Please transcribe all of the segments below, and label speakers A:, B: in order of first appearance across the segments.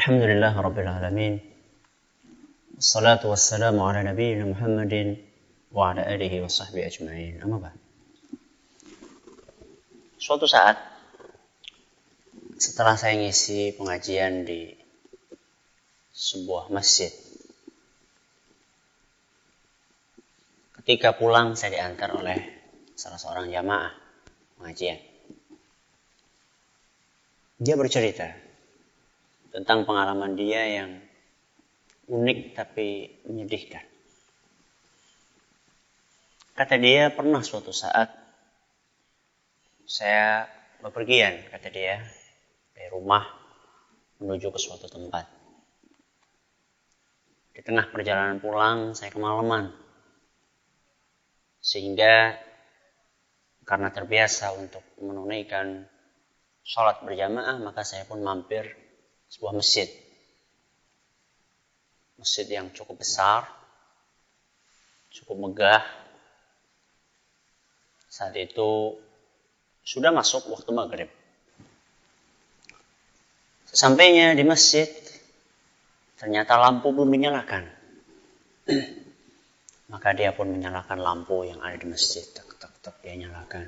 A: Alhamdulillah Rabbil Alamin. Wassalatu wassalamu ala nabiyyina Muhammadin wa ala alihi wa sahbihi ajma'in. Amma ba'd. Suatu saat setelah saya ngisi pengajian di sebuah masjid, ketika pulang saya diantar oleh salah seorang jamaah pengajian. Dia bercerita tentang pengalaman dia yang unik tapi menyedihkan. Kata dia, pernah suatu saat saya bepergian, kata dia, dari rumah menuju ke suatu tempat. Di tengah perjalanan pulang, saya kemalaman. Sehingga karena terbiasa untuk menunaikan sholat berjamaah, maka saya pun mampir sebuah masjid. Masjid yang cukup besar, cukup megah. Saat itu sudah masuk waktu maghrib. Sesampainya di masjid, ternyata lampu belum dinyalakan. Maka dia pun menyalakan lampu yang ada di masjid. Tak, dia nyalakan.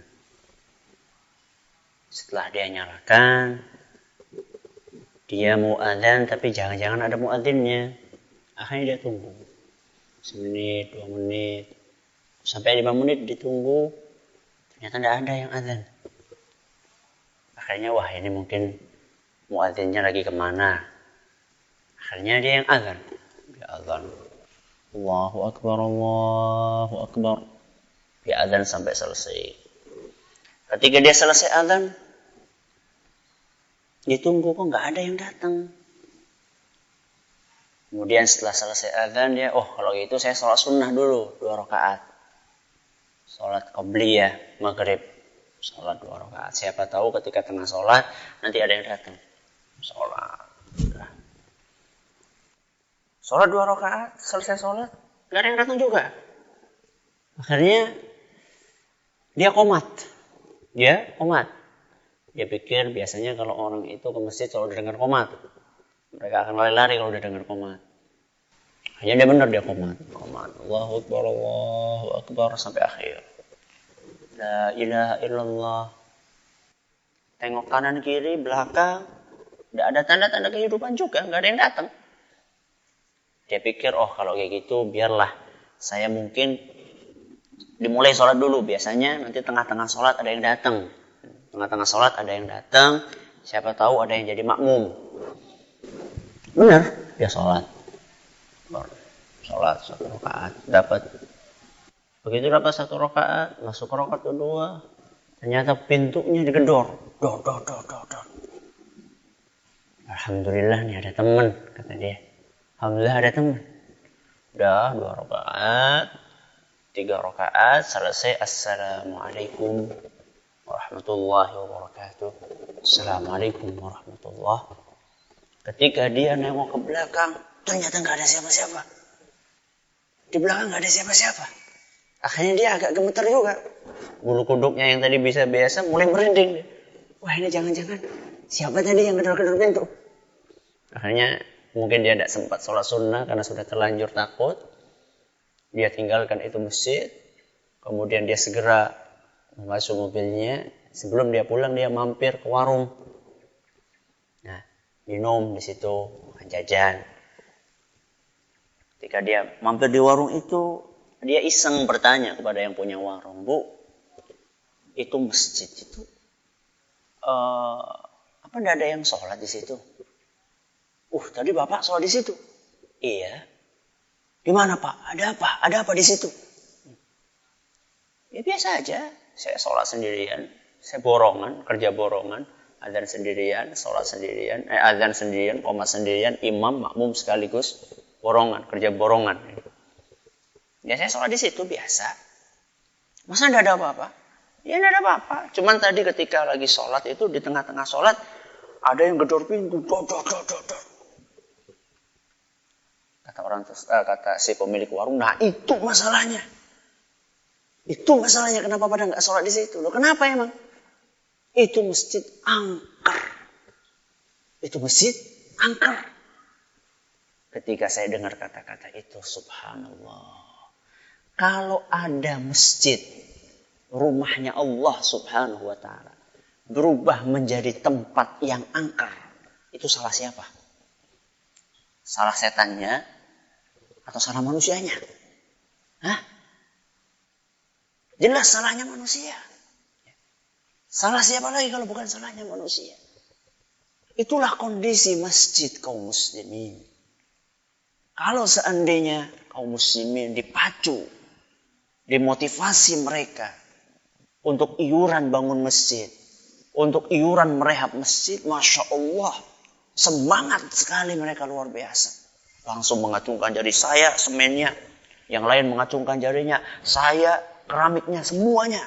A: Setelah dia nyalakan, dia mau adzan tapi jangan-jangan ada muadzinnya. Akhirnya dia tunggu. 1 menit, 2 menit. Sampai 5 menit ditunggu. Ternyata tidak ada yang adzan. Akhirnya wah ini mungkin muadzinnya lagi kemana. Akhirnya dia yang adzan. Dia adzan. Allahu Akbar, Allahu Akbar. Dia adzan sampai selesai. Ketika dia selesai adzan, ditunggu kok nggak ada yang datang. Kemudian setelah selesai adzan dia, kalau gitu saya sholat sunnah dulu 2 rakaat. Sholat qobliyah maghrib, sholat 2 rakaat. Siapa tahu ketika tengah sholat nanti ada yang datang. Sholat 2 rakaat, selesai sholat nggak ada yang datang juga. Akhirnya dia qomat. Dia pikir biasanya kalau orang itu ke masjid kalau udah dengar qomat, mereka akan lari-lari kalau udah dengar qomat. Hanya dia benar dia qomat. Allahu Akbar, Allahu Akbar sampai akhir. La ilaha illallah. Tengok kanan kiri belakang, tidak ada tanda-tanda kehidupan juga, nggak ada yang datang. Dia pikir kalau kayak gitu biarlah saya mungkin dimulai sholat dulu. Biasanya nanti tengah-tengah sholat ada yang datang. Tengah-tengah sholat ada yang datang, siapa tahu ada yang jadi makmum. Benar, dia sholat 1 rakaat, dapat. Begitu dapat 1 rakaat, masuk ke rakaat kedua, ternyata pintunya digedor. Dor. Alhamdulillah nih ada teman, kata dia. Alhamdulillah ada teman. Udah 2 rakaat, 3 rakaat, selesai. Assalamualaikum warahmatullahi wabarakatuh. Assalamualaikum warahmatullahi. Ketika dia nengok ke belakang, ternyata nggak ada siapa-siapa. Di belakang nggak ada siapa-siapa. Akhirnya dia agak gemeter juga. Bulu kuduknya yang tadi bisa biasa mulai merinding. Wah ini jangan-jangan siapa tadi yang gedor-gedor pintu? Akhirnya mungkin dia tidak sempat sholat sunnah karena sudah terlanjur takut. Dia tinggalkan itu masjid. Kemudian dia segera masuk mobilnya. Sebelum dia pulang dia mampir ke warung. Nah, minum di situ, makan jajan. Ketika dia mampir di warung itu, dia iseng bertanya kepada yang punya warung, Bu, itu masjid itu apa tidak ada yang sholat di situ? Tadi Bapak sholat di situ. Iya. Di mana Pak? Ada apa? Ada apa di situ? Ya biasa aja. Saya sholat sendirian, saya kerja borongan, adzan sendirian, sholat sendirian, adzan sendirian, qomat sendirian, imam, makmum sekaligus borongan, kerja borongan. Ya saya sholat di situ biasa. Masa tidak ada apa-apa? Ya tidak ada apa-apa. Cuman tadi ketika lagi sholat itu di tengah-tengah sholat ada yang gedor pintu, dor. Kata si pemilik warung, nah itu masalahnya. Itu masalahnya kenapa pada nggak sholat di situ. Loh kenapa emang? Itu masjid angker. ketika saya dengar kata-kata itu, subhanallah. Kalau ada masjid, rumahnya Allah subhanahu wa ta'ala, berubah menjadi tempat yang angker, itu salah siapa? Salah setannya atau salah manusianya? Hah? Jelas salahnya manusia. Salah siapa lagi kalau bukan salahnya manusia? Itulah kondisi masjid kaum muslimin. Kalau seandainya kaum muslimin dipacu, dimotivasi mereka untuk iuran bangun masjid, untuk iuran merehab masjid, Masya Allah, semangat sekali mereka, luar biasa. Langsung mengacungkan jari, saya semennya, yang lain mengacungkan jarinya, saya keramiknya, semuanya.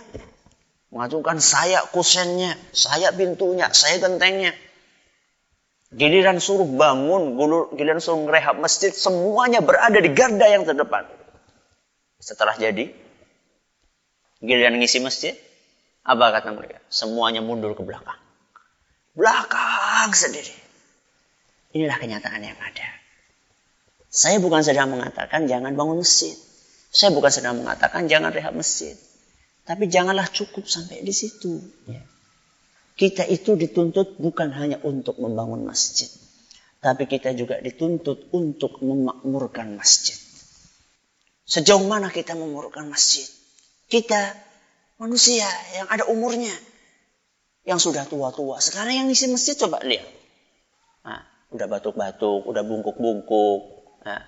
A: Mengacungkan saya kusennya, saya pintunya, saya gentengnya. Giliran suruh bangun, giliran suruh ngerehab masjid, semuanya berada di garda yang terdepan. Setelah jadi, giliran ngisi masjid, apa kata mereka? Semuanya mundur ke belakang. Belakang sendiri. Inilah kenyataan yang ada. Saya bukan sedang mengatakan jangan bangun masjid. Saya bukan sedang mengatakan jangan rehab masjid. Tapi janganlah cukup sampai di situ. Ya. Kita itu dituntut bukan hanya untuk membangun masjid. Tapi kita juga dituntut untuk memakmurkan masjid. Sejauh mana kita memakmurkan masjid? Kita manusia yang ada umurnya. Yang sudah tua-tua. Sekarang yang ngisi masjid coba lihat. Nah, udah batuk-batuk, udah bungkuk-bungkuk. Nah,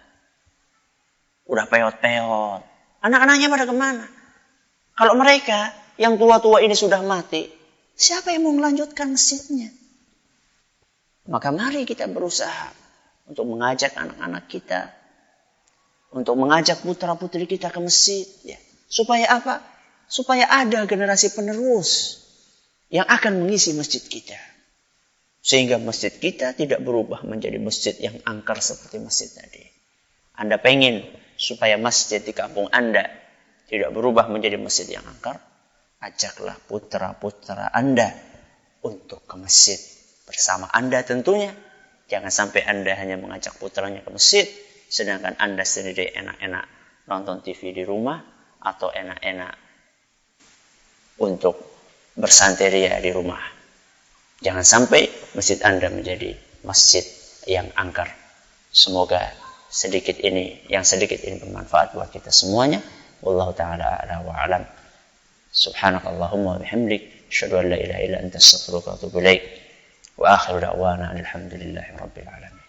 A: udah peot-peot. Anak-anaknya pada kemana? Kalau mereka yang tua-tua ini sudah mati, siapa yang mau melanjutkan masjidnya? Maka mari kita berusaha untuk mengajak anak-anak kita, untuk mengajak putra-putri kita ke masjid. Ya. Supaya apa? Supaya ada generasi penerus yang akan mengisi masjid kita. Sehingga masjid kita tidak berubah menjadi masjid yang angker seperti masjid tadi. Anda pengen supaya masjid di kampung Anda tidak berubah menjadi masjid yang angker, ajaklah putra-putra Anda untuk ke masjid bersama Anda tentunya. Jangan sampai Anda hanya mengajak putranya ke masjid, sedangkan Anda sendiri enak-enak nonton TV di rumah atau enak-enak untuk bersanteria di rumah. Jangan sampai masjid Anda menjadi masjid yang angker. Semoga yang sedikit ini bermanfaat buat kita semuanya. Wallahu ta'ala a'la wa a'lam. Subhanakallahumma wa bihamdik, asyhadu an la ilaha illa anta, astaghfiruka wa atubu ilaik. Wa akhiru da'wana alhamdulillahi rabbil alamin.